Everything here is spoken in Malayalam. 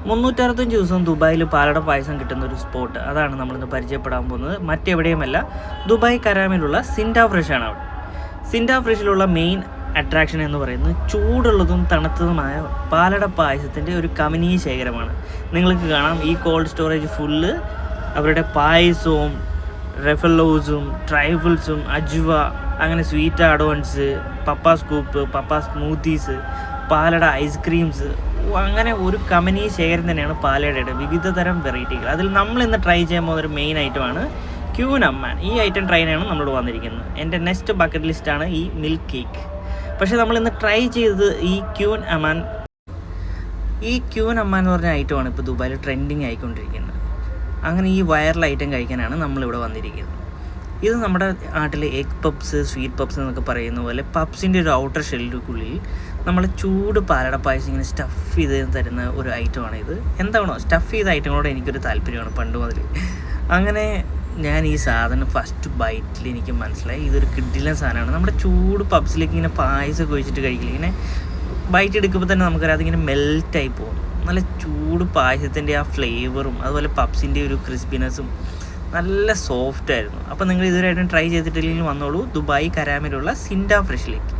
365 ദിവസവും ദുബായിൽ പാലട പായസം കിട്ടുന്ന ഒരു സ്പോട്ട്, അതാണ് നമ്മളിന്ന് പരിചയപ്പെടാൻ പോകുന്നത്. മറ്റെവിടെയുമല്ല, ദുബായ് കരാമിലുള്ള സിൻഡ ഫ്രഷ് ആണ്. അവിടെ സിൻഡ ഫ്രഷിലുള്ള മെയിൻ അട്രാക്ഷൻ എന്ന് പറയുന്നത് ചൂടുള്ളതും തണുത്തതുമായ പാലട പായസത്തിൻ്റെ ഒരു കമനീയ ശേഖരമാണ്. നിങ്ങൾക്ക് കാണാം, ഈ കോൾഡ് സ്റ്റോറേജ് ഫുള്ള് അവരുടെ പായസവും റെഫലോസും ട്രൈഫിൾസും അജ്വ, അങ്ങനെ സ്വീറ്റ് ആഡോൺസ്, പപ്പ സ്കൂപ്പ്, പപ്പ സ്മൂത്തീസ്, പാലട ഐസ്ക്രീംസ്, അങ്ങനെ ഒരു കമനീയ ശേഖരം തന്നെയാണ് പാലടയുടെ വിവിധ തരം വെറൈറ്റികൾ. അതിൽ നമ്മൾ ഇന്ന് ട്രൈ ചെയ്യാൻ പോകുന്ന ഒരു മെയിൻ ഐറ്റമാണ് ക്യൂൻ അമ്മാൻ. ഈ ഐറ്റം ട്രൈ ചെയ്യാണ് നമ്മളോട് വന്നിരിക്കുന്നത്. എൻ്റെ നെക്സ്റ്റ് ബക്കറ്റ് ലിസ്റ്റാണ് ഈ മിൽക്ക് കേക്ക്. പക്ഷേ നമ്മളിന്ന് ട്രൈ ചെയ്തത് ഈ ക്യൂൻ അമ്മാൻ എന്ന് പറഞ്ഞ ഐറ്റമാണ് ഇപ്പോൾ ദുബായിൽ ട്രെൻഡിങ് ആയിക്കൊണ്ടിരിക്കുന്നത്. അങ്ങനെ ഈ വൈറൽ ഐറ്റം കഴിക്കാനാണ് നമ്മളിവിടെ വന്നിരിക്കുന്നത്. ഇത് നമ്മുടെ നാട്ടിലെ എഗ് പബ്സ്, സ്വീറ്റ് പബ്സ് എന്നൊക്കെ പറയുന്ന പോലെ പബ്സിൻ്റെ ഒരു ഔട്ടർ ഷെല്ലുക്കുള്ളിൽ നമ്മൾ ചൂട് പാലട പായസം ഇങ്ങനെ സ്റ്റഫ് ചെയ്ത് തരുന്ന ഒരു ഐറ്റമാണ് ഇത്. എന്താണോ സ്റ്റഫ് ചെയ്ത ഐറ്റങ്ങളോട് എനിക്കൊരു താല്പര്യമാണ് പണ്ട് മുതൽ. അങ്ങനെ ഞാൻ ഈ സാധനം ഫസ്റ്റ് ബൈറ്റിൽ എനിക്ക് മനസ്സിലായി ഇതൊരു കിഡിലൻ സാധനമാണ്. നമ്മുടെ ചൂട് പബ്സിലേക്ക് ഇങ്ങനെ പായസമൊക്കെ ഒഴിച്ചിട്ട് കഴിക്കില്ല, ഇങ്ങനെ ബൈറ്റ് എടുക്കുമ്പോൾ തന്നെ നമുക്കറിയാം അതിങ്ങനെ മെൽറ്റായി പോകും. നല്ല ചൂട് പായസത്തിൻ്റെ ആ ഫ്ലേവറും അതുപോലെ പബ്സിൻ്റെ ഒരു ക്രിസ്പിനെസ്സും നല്ല സോഫ്റ്റ് ആയിരുന്നു. അപ്പോൾ നിങ്ങൾ ഇതുവരെയായിട്ടും ട്രൈ ചെയ്തിട്ടില്ലെങ്കിൽ വന്നോളൂ ദുബായ് കരാമിലുള്ള സിൻഡ ഫ്രഷിലേക്ക്.